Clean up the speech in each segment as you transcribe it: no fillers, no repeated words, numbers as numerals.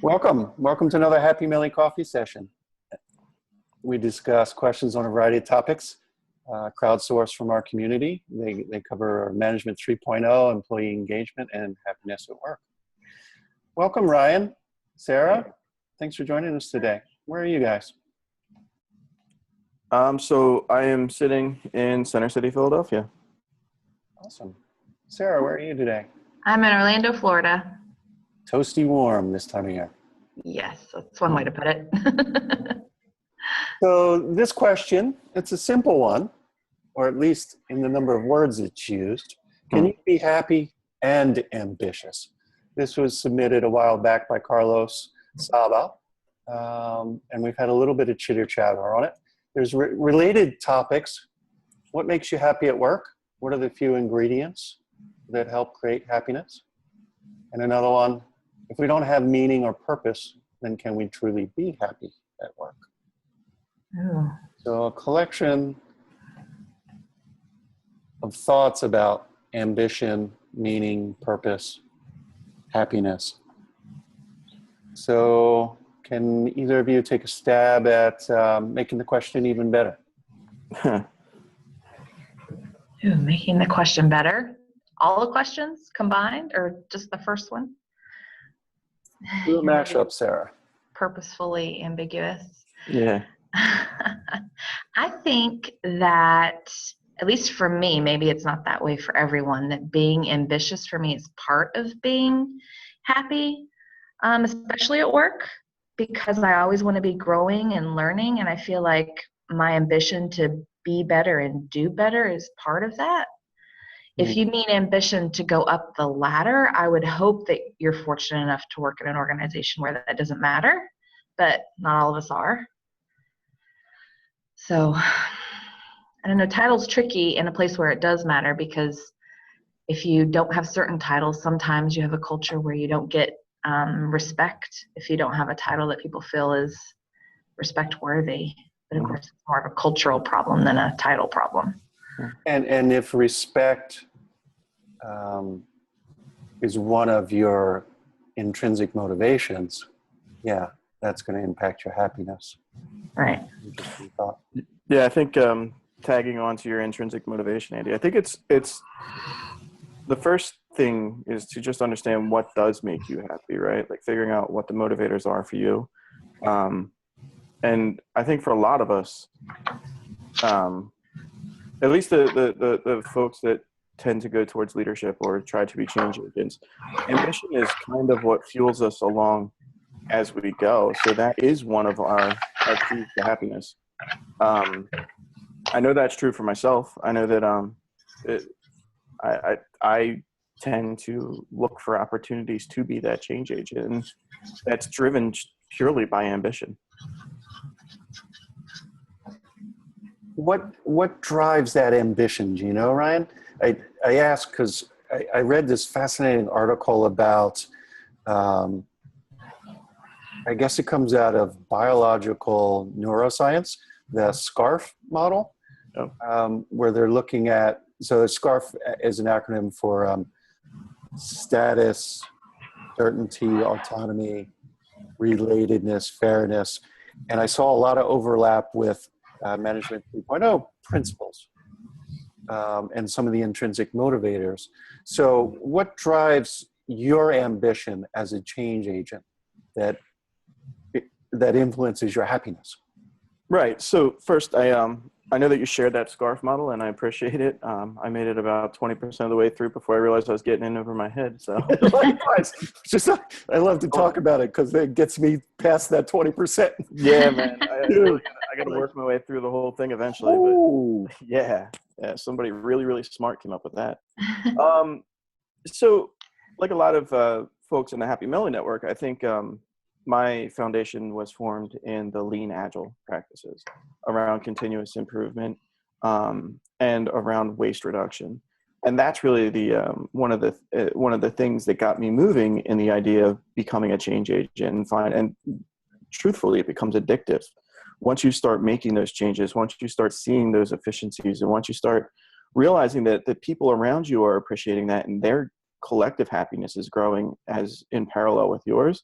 Welcome to another Happy Millie Coffee session. We discuss questions on a variety of topics, crowdsourced from our community. They cover Management 3.0, employee engagement, and happiness at work. Welcome, Ryan, Sarah. Thanks for joining us today. Where are you guys? So I am sitting in Center City, Philadelphia. Awesome. Sarah, where are you today? I'm in Orlando, Florida. Toasty warm this time of year. Yes, that's one way to put it. So this question, it's a simple one, or at least in the number of words it's used. Can you be happy and ambitious? This was submitted a while back by Carlos Saba, and we've had a little bit of chitter-chatter on it. There's related topics. What makes you happy at work? What are the few ingredients that help create happiness? And another one, if we don't have meaning or purpose, then can we truly be happy at work? Ooh. So a collection of thoughts about ambition, meaning, purpose, happiness. So can either of you take a stab at making the question even better? Ooh, making the question better. All the questions combined or just the first one? Do a mashup, Sarah. Purposefully ambiguous. Yeah. I think that, at least for me, maybe it's not that way for everyone, that being ambitious for me is part of being happy, especially at work, because I always want to be growing and learning, and I feel like my ambition to be better and do better is part of that. If you mean ambition to go up the ladder, I would hope that you're fortunate enough to work in an organization where that doesn't matter, but not all of us are. So, I don't know, title's tricky in a place where it does matter, because if you don't have certain titles, sometimes you have a culture where you don't get respect if you don't have a title that people feel is respect worthy. But of course, it's more of a cultural problem than a title problem. And if respect is one of your intrinsic motivations, yeah, that's going to impact your happiness. Right. Interesting thought. Yeah, I think tagging on to your intrinsic motivation, Andy, I think it's the first thing is to just understand what does make you happy, right? Like figuring out what the motivators are for you. And I think for a lot of us, at least the folks that tend to go towards leadership or try to be change agents, ambition is kind of what fuels us along as we go. So that is one of our keys to happiness. I know that's true for myself. I know that I tend to look for opportunities to be that change agent, and that's driven purely by ambition. What drives that ambition? Do you know, Ryan? I ask because I read this fascinating article about, I guess it comes out of biological neuroscience, the SCARF model, where they're looking at, so SCARF is an acronym for status, certainty, autonomy, relatedness, fairness. And I saw a lot of overlap with Management 3.0 principles and some of the intrinsic motivators. So what drives your ambition as a change agent that influences your happiness? Right. So first, I know that you shared that SCARF model, and I appreciate it. I made it about 20% of the way through before I realized I was getting in over my head. So likewise, I love to talk about it because it gets me past that 20%. Yeah, man. I got to work my way through the whole thing eventually. But yeah, somebody really, really smart came up with that. So like a lot of folks in the Happy Millie Network, I think my foundation was formed in the lean agile practices around continuous improvement and around waste reduction. And that's really the one of the things that got me moving in the idea of becoming a change agent, and truthfully, it becomes addictive. Once you start making those changes, once you start seeing those efficiencies, and once you start realizing that the people around you are appreciating that and their collective happiness is growing as in parallel with yours,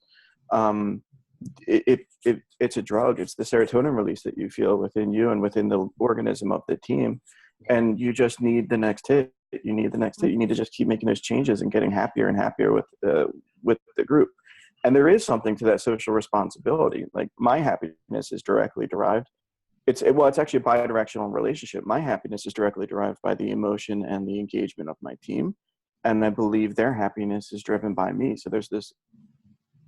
it's a drug. It's the serotonin release that you feel within you and within the organism of the team. And you just need the next hit. You need the next hit. You need to just keep making those changes and getting happier and happier with the group. And there is something to that social responsibility. Like, my happiness is directly derived. It's actually a bidirectional relationship. My happiness is directly derived by the emotion and the engagement of my team. And I believe their happiness is driven by me. So there's this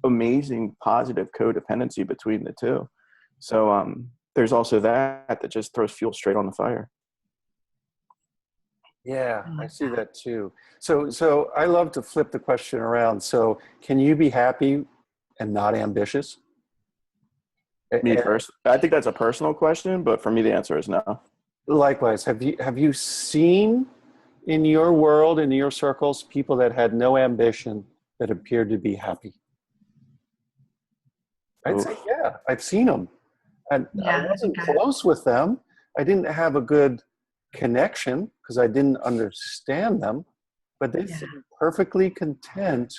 amazing positive codependency between the two. So there's also that just throws fuel straight on the fire. Yeah, I see that too. So I love to flip the question around. So can you be happy and not ambitious? Me first. I think that's a personal question, but for me, the answer is no. Likewise, have you seen in your world, in your circles, people that had no ambition that appeared to be happy? I'd say, yeah, I've seen them. And I wasn't close with them. I didn't have a good connection because I didn't understand them, but they seemed perfectly content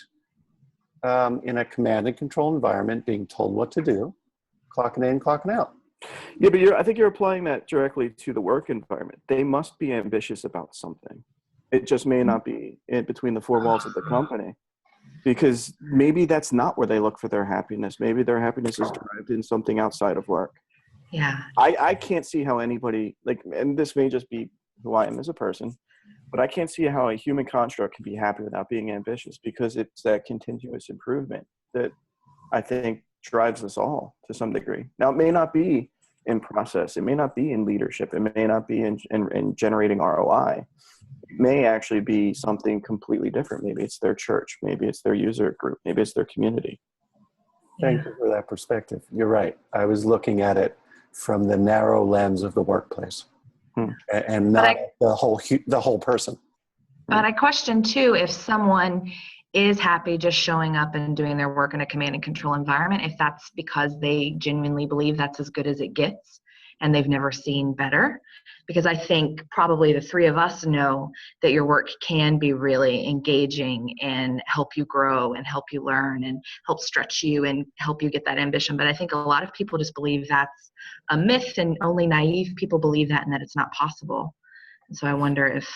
in a command and control environment, being told what to do, clocking in, clocking out. Yeah, but I think you're applying that directly to the work environment. They must be ambitious about something. It just may not be in between the four walls of the company, because maybe that's not where they look for their happiness. Maybe their happiness is derived in something outside of work. Yeah. I can't see how anybody, like, and this may just be who I am as a person, but I can't see how a human construct can be happy without being ambitious, because it's that continuous improvement that I think drives us all to some degree. Now, it may not be in process. It may not be in leadership. It may not be in generating ROI. It may actually be something completely different. Maybe it's their church. Maybe it's their user group. Maybe it's their community. Thank you for that perspective. You're right. I was looking at it from the narrow lens of the workplace and not the whole person. But I question too, if someone is happy just showing up and doing their work in a command and control environment, if that's because they genuinely believe that's as good as it gets and they've never seen better. Because I think probably the three of us know that your work can be really engaging and help you grow and help you learn and help stretch you and help you get that ambition. But I think a lot of people just believe that's a myth, and only naive people believe that, and that it's not possible. And so I wonder if,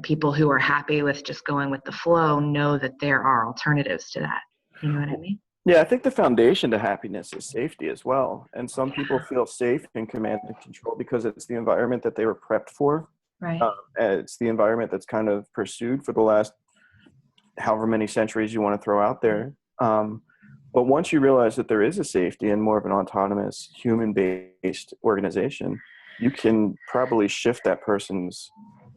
people who are happy with just going with the flow know that there are alternatives to that. You know what I mean? Yeah, I think the foundation to happiness is safety as well. And some people feel safe in command and control because it's the environment that they were prepped for. Right. It's the environment that's kind of pursued for the last however many centuries you want to throw out there. But once you realize that there is a safety and more of an autonomous, human-based organization, you can probably shift that person's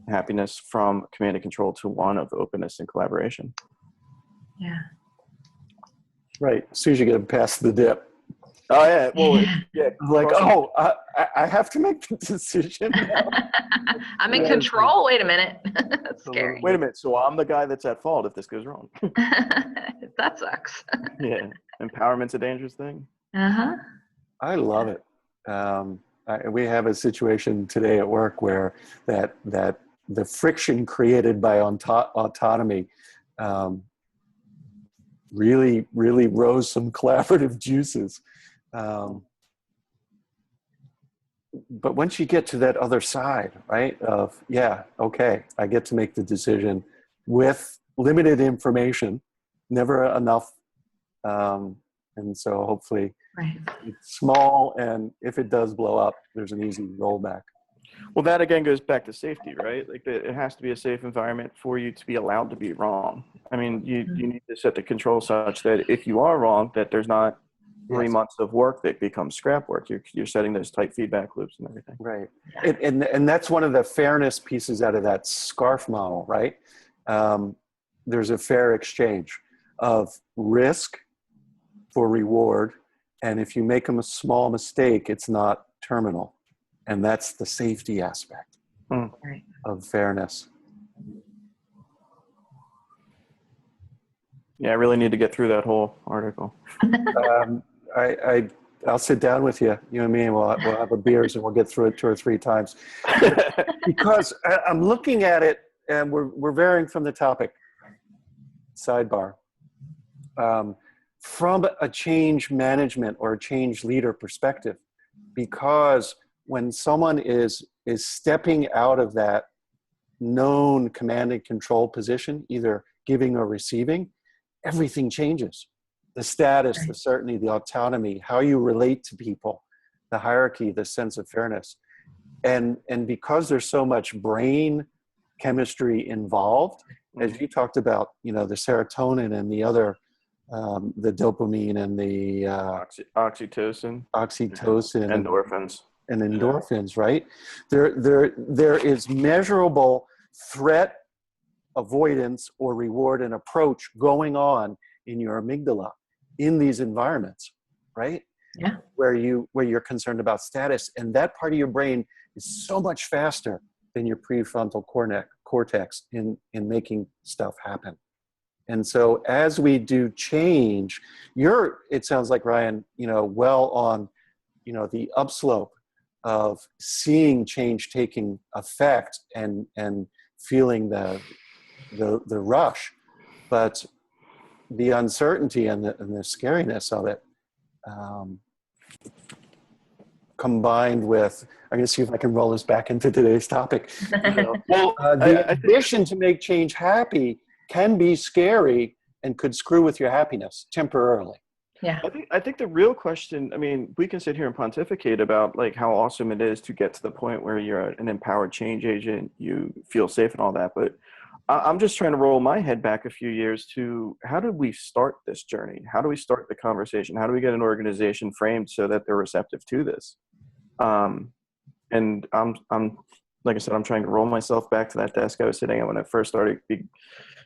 happiness from command and control to one of openness and collaboration. Yeah. Right. As soon as you get past the dip. Oh, yeah. Well, yeah. Like, I have to make the decision now. I'm in control. Wait a minute. That's scary. Wait a minute. So I'm the guy that's at fault if this goes wrong. That sucks. Yeah. Empowerment's a dangerous thing. Uh-huh. I love it. We have a situation today at work where that the friction created by autonomy really rose some collaborative juices. But once you get to that other side, right, of, I get to make the decision with limited information, never enough. And so hopefully it's small, and if it does blow up, there's an easy rollback. Well, that again goes back to safety, right? Like, it has to be a safe environment for you to be allowed to be wrong. I mean, you need to set the control such that if you are wrong, that there's not 3 months of work that becomes scrap work. You're setting those tight feedback loops and everything. Right. And that's one of the fairness pieces out of that SCARF model, right? There's a fair exchange of risk for reward. And if you make a small mistake, it's not terminal. And that's the safety aspect of fairness. Yeah, I really need to get through that whole article. I'll sit down with you, you and me, and we'll have a beers and we'll get through it 2 or 3 times. Because I'm looking at it, and we're varying from the topic. Sidebar. from a change management or a change leader perspective, because when someone is stepping out of that known command and control position, either giving or receiving, everything changes. The status, the certainty, the autonomy, how you relate to people, the hierarchy, the sense of fairness. And because there's so much brain chemistry involved, as you talked about, the serotonin and the other, the dopamine and the oxytocin, endorphins, and endorphins, yeah. Right? There is measurable threat avoidance or reward and approach going on in your amygdala in these environments, right? Yeah. Where you're concerned about status, and that part of your brain is so much faster than your prefrontal cortex in making stuff happen. And so as we do change, it sounds like, Ryan, well on, the upslope of seeing change taking effect and feeling the rush, but the uncertainty and the scariness of it, combined with, I'm going to see if I can roll this back into today's topic. The ambition to make change happy can be scary and could screw with your happiness temporarily. Yeah. I think the real question, we can sit here and pontificate about like how awesome it is to get to the point where you're an empowered change agent, you feel safe and all that. But I'm just trying to roll my head back a few years to how did we start this journey? How do we start the conversation? How do we get an organization framed so that they're receptive to this? And I'm like I said, I'm trying to roll myself back to that desk I was sitting at when I first started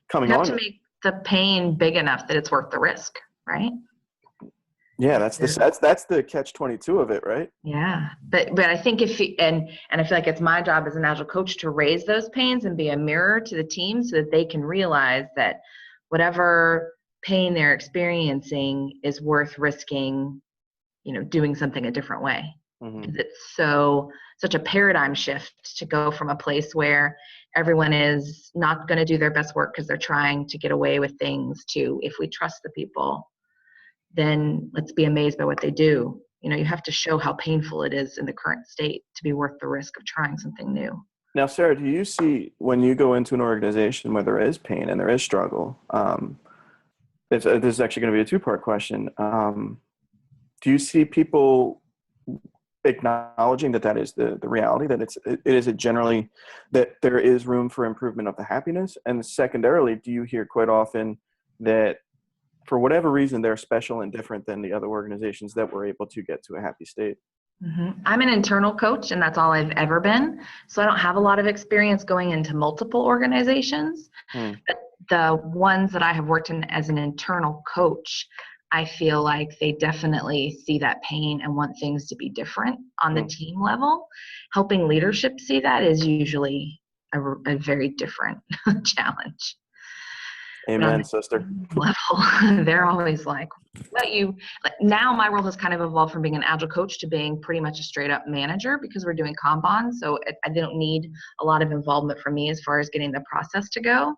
coming on. You have to make the pain big enough that it's worth the risk, right? Yeah, that's the catch-22 of it, right? Yeah, but I think and I feel like it's my job as an agile coach to raise those pains and be a mirror to the team so that they can realize that whatever pain they're experiencing is worth risking, doing something a different way. Mm-hmm. It's such a paradigm shift to go from a place where everyone is not going to do their best work because they're trying to get away with things to, if we trust the people, then let's be amazed by what they do. You have to show how painful it is in the current state to be worth the risk of trying something new. Now, Sarah, do you see when you go into an organization where there is pain and there is struggle, this is actually going to be a two-part question. Do you see people acknowledging that is the reality, that it is generally that there is room for improvement of the happiness? And secondarily, do you hear quite often that for whatever reason, they're special and different than the other organizations that were able to get to a happy state? Mm-hmm. I'm an internal coach, and that's all I've ever been. So I don't have a lot of experience going into multiple organizations. But the ones that I have worked in as an internal coach, I feel like they definitely see that pain and want things to be different on the team level. Helping leadership see that is usually a very different challenge. Amen, sister. Level, they're always like, now my role has kind of evolved from being an agile coach to being pretty much a straight up manager because we're doing Kanban. So I don't need a lot of involvement from me as far as getting the process to go.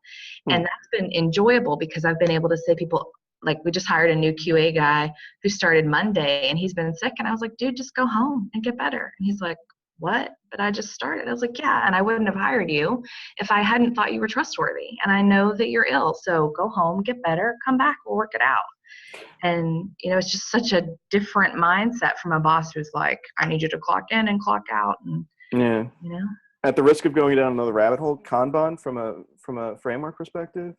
And that's been enjoyable because I've been able to say people, like we just hired a new QA guy who started Monday and he's been sick. And I was like, dude, just go home and get better. And he's like, what? But I just started. I was like, yeah, and I wouldn't have hired you if I hadn't thought you were trustworthy. And I know that you're ill. So go home, get better, come back, we'll work it out. And, it's just such a different mindset from a boss who's like, I need you to clock in and clock out. And, yeah. At the risk of going down another rabbit hole, Kanban from a framework perspective,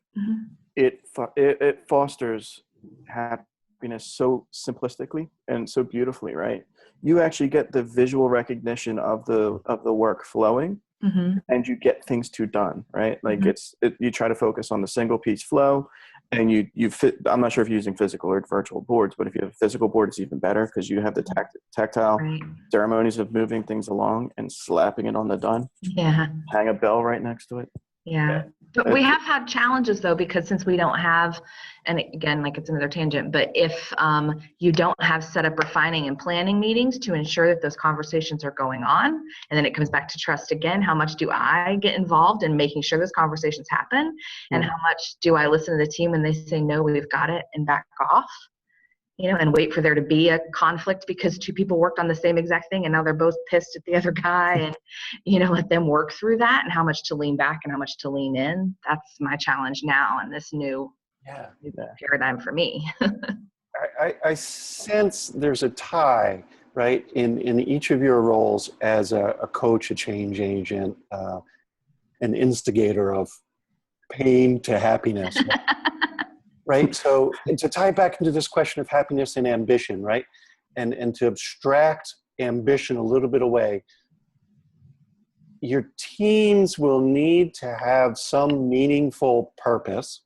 it fosters happiness so simplistically and so beautifully, right? You actually get the visual recognition of the work flowing, and you get things done, right? Like you try to focus on the single piece flow, and I'm not sure if you're using physical or virtual boards, but if you have a physical board, it's even better because you have the tactile ceremonies of moving things along and slapping it on the done. Yeah. Hang a bell right next to it. Yeah. But we have had challenges though, because since we don't have, and again, like it's another tangent, but if you don't have set up refining and planning meetings to ensure that those conversations are going on, and then it comes back to trust again, how much do I get involved in making sure those conversations happen? And how much do I listen to the team when they say, no, we've got it, and back off? and wait for there to be a conflict because two people worked on the same exact thing and now they're both pissed at the other guy, and, let them work through that, and how much to lean back and how much to lean in. That's my challenge now in this new paradigm for me. I sense there's a tie, right, in each of your roles as a coach, a change agent, an instigator of pain to happiness. Right. So to tie back into this question of happiness and ambition, right? And to abstract ambition a little bit away, your teams will need to have some meaningful purpose,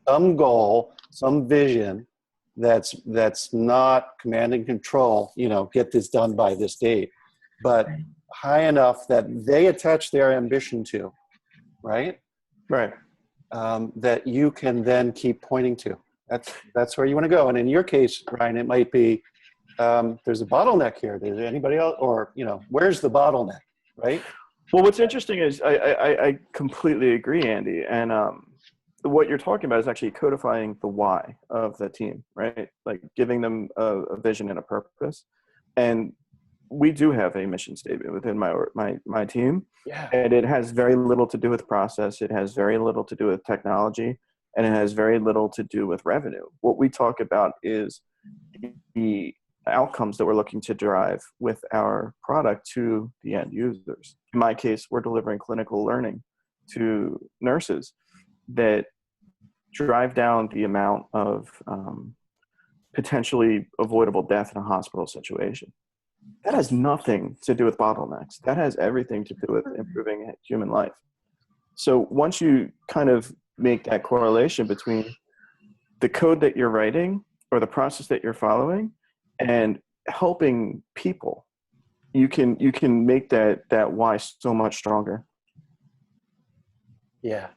some goal, some vision that's not command and control, get this done by this date, but high enough that they attach their ambition to, right? Right. That you can then keep pointing to. That's where you want to go. And in your case, Ryan, it might be there's a bottleneck here. Does anybody else, or where's the bottleneck, right? Well, what's interesting is I completely agree, Andy. And what you're talking about is actually codifying the why of the team, right? Like giving them a vision and a purpose. And we do have a mission statement within my team. Yeah. And it has very little to do with process. It has very little to do with technology, and it has very little to do with revenue. What we talk about is the outcomes that we're looking to derive with our product to the end users. In my case, we're delivering clinical learning to nurses that drive down the amount of potentially avoidable death in a hospital situation. That has nothing to do with bottlenecks. That has everything to do with improving human life. So once you kind of make that correlation between the code that you're writing or the process that you're following and helping people, you can make that why so much stronger. Yeah.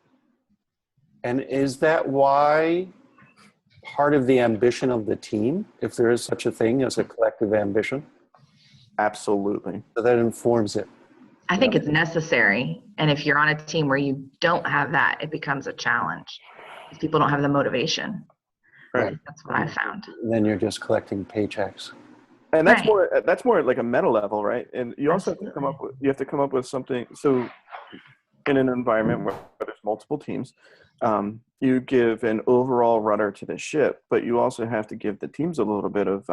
And is that why part of the ambition of the team, if there is such a thing as a collective ambition? Absolutely. So that informs it. I think it's necessary. And if you're on a team where you don't have that, it becomes a challenge. If people don't have the motivation. Right. That's what I found. And then you're just collecting paychecks. And that's more like a meta level, right? And you also have to come up with something. So in an environment where there's multiple teams, you give an overall rudder to the ship, but you also have to give the teams a little bit of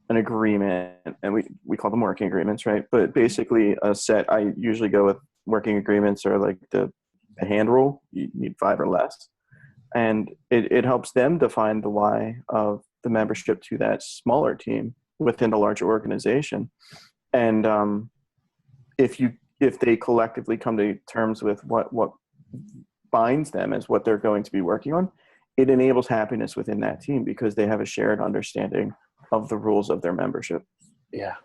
an agreement, and we call them working agreements, right? But basically a set, I usually go with working agreements or like the hand rule. You need 5 or less. And it helps them define the why of the membership to that smaller team within the larger organization. And if they collectively come to terms with what binds them as what they're going to be working on, it enables happiness within that team because they have a shared understanding of the rules of their membership. Yeah.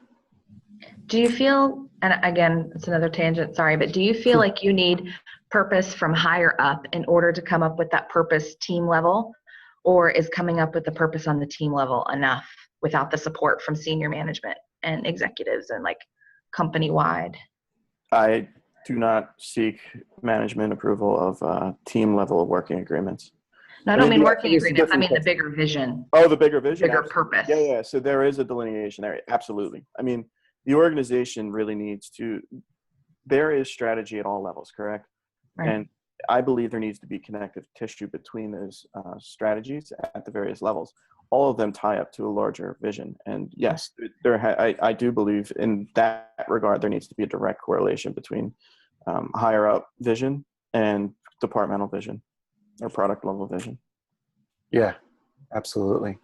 Do you feel, and again, it's another tangent, sorry, but do you feel like you need purpose from higher up in order to come up with that purpose team level? Or is coming up with the purpose on the team level enough without the support from senior management and executives and like company wide? I do not seek management approval of team level working agreements. No, I don't mean working agreements. I mean the bigger vision. Oh, the bigger vision. Bigger purpose. Yeah. So there is a delineation there. Absolutely. I mean, the organization really needs to, there is strategy at all levels, correct? Right. And I believe there needs to be connective tissue between those strategies at the various levels. All of them tie up to a larger vision. And yes, I do believe in that regard, there needs to be a direct correlation between higher up vision and departmental vision or product level vision. Yeah, absolutely.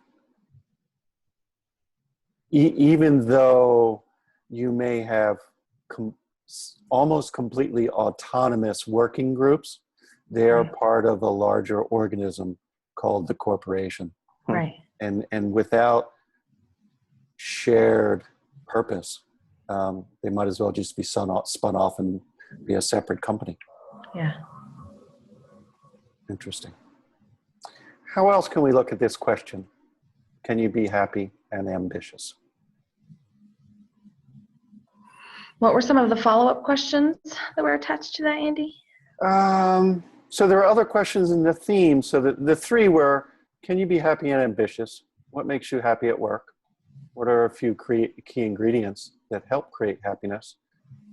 Even though you may have almost completely autonomous working groups, they are part of a larger organism called the corporation. Right. And without shared purpose, they might as well just be spun off and be a separate company. Yeah. Interesting. How else can we look at this question? Can you be happy and ambitious? What were some of the follow-up questions that were attached to that, Andy? So there are other questions in the theme. So the 3 were, can you be happy and ambitious? What makes you happy at work? What are a few key ingredients that help create happiness?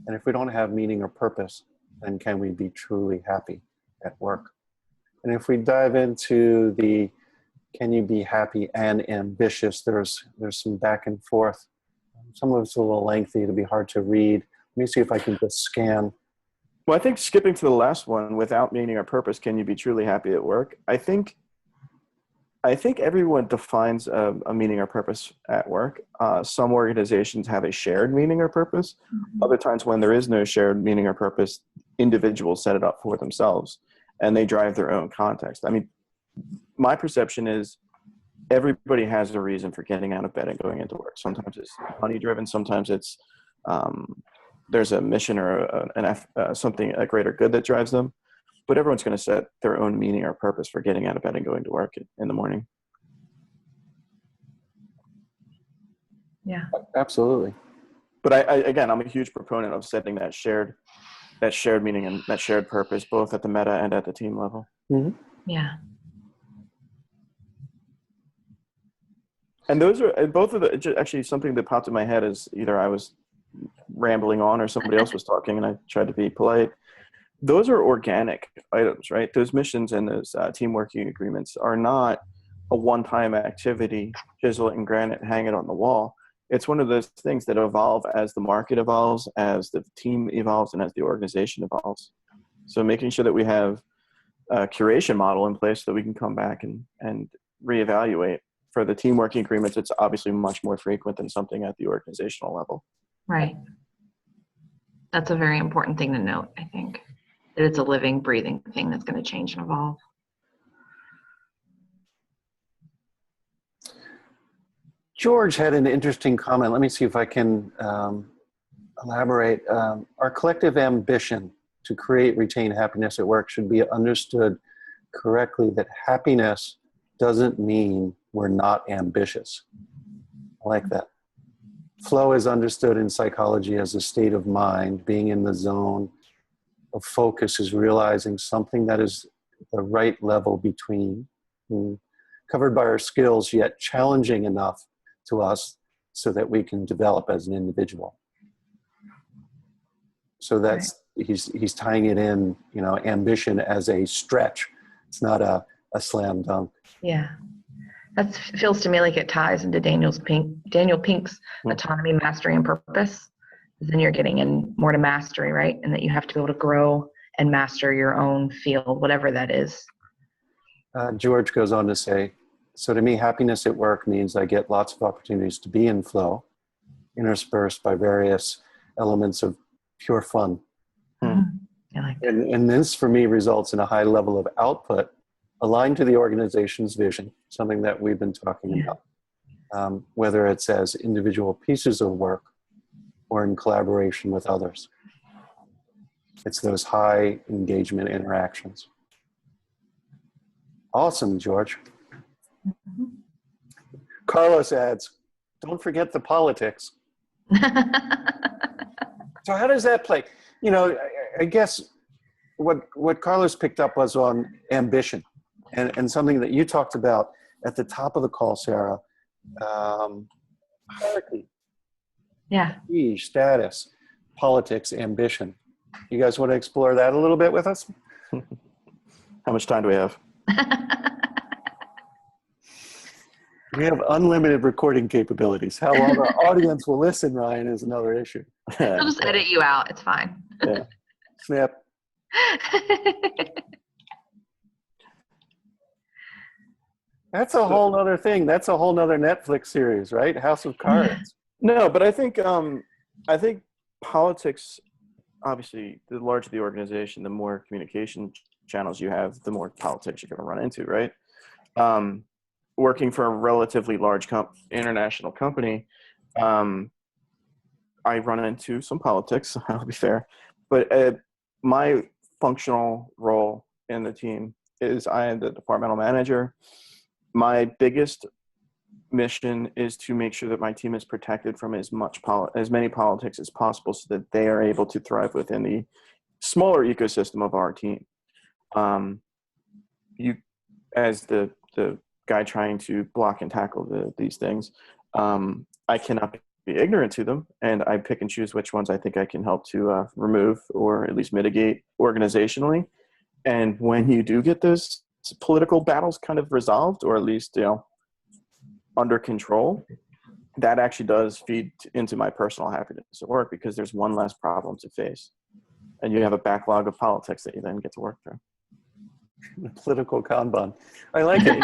And if we don't have meaning or purpose, then can we be truly happy at work? And if we dive into the can you be happy and ambitious, there's some back and forth. Some of it's a little lengthy to be hard to read. Let me see if I can just scan. Well, I think skipping to the last one, without meaning or purpose, can you be truly happy at work? I think everyone defines a meaning or purpose at work. Some organizations have a shared meaning or purpose. Mm-hmm. Other times when there is no shared meaning or purpose, individuals set it up for themselves and they drive their own context. I mean, my perception is everybody has a reason for getting out of bed and going into work. Sometimes it's money driven. Sometimes it's there's a mission or a greater good that drives them. But everyone's going to set their own meaning or purpose for getting out of bed and going to work in the morning. Yeah, Absolutely. But I'm a huge proponent of setting that shared meaning and that shared purpose, both at the meta and at the team level. Mm-hmm. yeah. And those are both of the, actually something that popped in my head is either I was rambling on or somebody else was talking and I tried to be polite. Those are organic items, right? Those missions and those team working agreements are not a one-time activity, chisel it in granite, hang it on the wall. It's one of those things that evolve as the market evolves, as the team evolves, and as the organization evolves. So making sure that we have a curation model in place so that we can come back and reevaluate. For the team working agreements, it's obviously much more frequent than something at the organizational level. Right. That's a very important thing to note, I think. That it's a living, breathing thing that's going to change and evolve. George had an interesting comment. Let me see if I can elaborate. Our collective ambition to create, retain happiness at work should be understood correctly, that happiness doesn't mean we're not ambitious. I like that. Flow is understood in psychology as a state of mind. Being in the zone of focus is realizing something that is the right level between, covered by our skills, yet challenging enough to us so that we can develop as an individual. So that's, he's tying it in, ambition as a stretch. It's not a slam dunk. Yeah. That feels to me like it ties into Daniel Pink's autonomy, mastery, and purpose. Then you're getting in more to mastery, right? And that you have to be able to grow and master your own field, whatever that is. George goes on to say, so to me, happiness at work means I get lots of opportunities to be in flow, interspersed by various elements of pure fun. I like that. And this, for me, results in a high level of output aligned to the organization's vision, something that we've been talking about, whether it's as individual pieces of work or in collaboration with others. It's those high engagement interactions. Awesome, George. Mm-hmm. Carlos adds, don't forget the politics. So how does that play? I guess what Carlos picked up was on ambition and something that you talked about at the top of the call, Sarah. Hierarchy. Yeah. Prestige, status, politics, ambition. You guys want to explore that a little bit with us? How much time do we have? We have unlimited recording capabilities. How long our audience will listen, Ryan, is another issue. I'll just edit you out. It's fine. Yeah. Snap. That's a whole other thing. That's a whole other Netflix series, right? House of Cards. No, but I think politics, obviously, the larger the organization, the more communication channels you have, the more politics you're going to run into, right? Working for a relatively large international company, I run into some politics, I'll be fair. But my functional role in the team is I am the departmental manager. My biggest mission is to make sure that my team is protected from as many politics as possible so that they are able to thrive within the smaller ecosystem of our team. You, as the guy trying to block and tackle these things, I cannot be ignorant to them, and I pick and choose which ones I think I can help to remove or at least mitigate organizationally. And when you do get those political battles kind of resolved, or at least, under control, that actually does feed into my personal happiness at work, because there's one less problem to face. And you have a backlog of politics that you then get to work through. Political Kanban. I like it.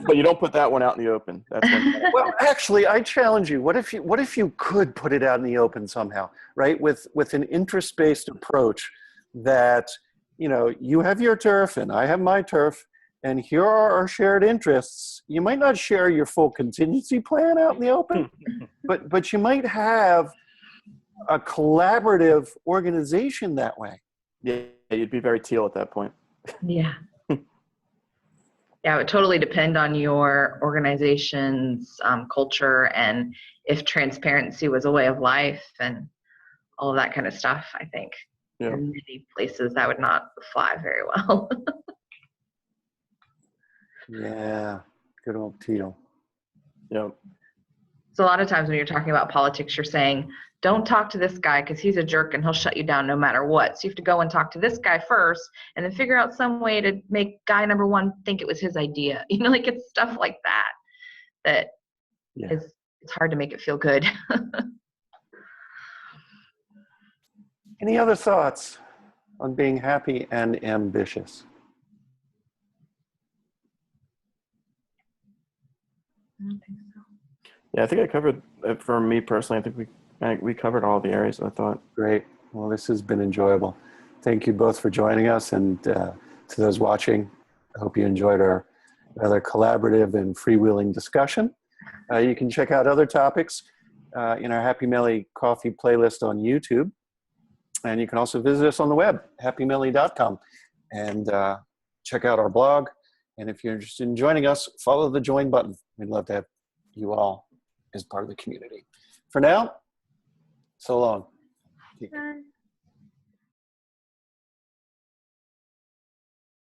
But you don't put that one out in the open. That's one. Well, actually, I challenge you. What if you could put it out in the open somehow, right? With an interest-based approach that, you have your turf and I have my turf, and here are our shared interests. You might not share your full contingency plan out in the open, but you might have a collaborative organization that way. Yeah, you'd be very teal at that point. Yeah. Yeah, it would totally depend on your organization's culture, and if transparency was a way of life and all of that kind of stuff. I think in many places that would not fly very well. Yeah, good old teal. Yeah. So a lot of times when you're talking about politics, you're saying, don't talk to this guy because he's a jerk and he'll shut you down no matter what. So you have to go and talk to this guy first and then figure out some way to make guy number one think it was his idea. It's stuff like that is, it's hard to make it feel good. Any other thoughts on being happy and ambitious? I don't think so. Yeah, I think I covered, for me personally, I think we covered all the areas, I thought. Great. Well, this has been enjoyable. Thank you both for joining us. And to those watching, I hope you enjoyed our rather collaborative and freewheeling discussion. You can check out other topics in our Happy Melly Coffee playlist on YouTube. And you can also visit us on the web, happymelly.com, and check out our blog. And if you're interested in joining us, follow the join button. We'd love to have you all as part of the community. For now, so long. Bye.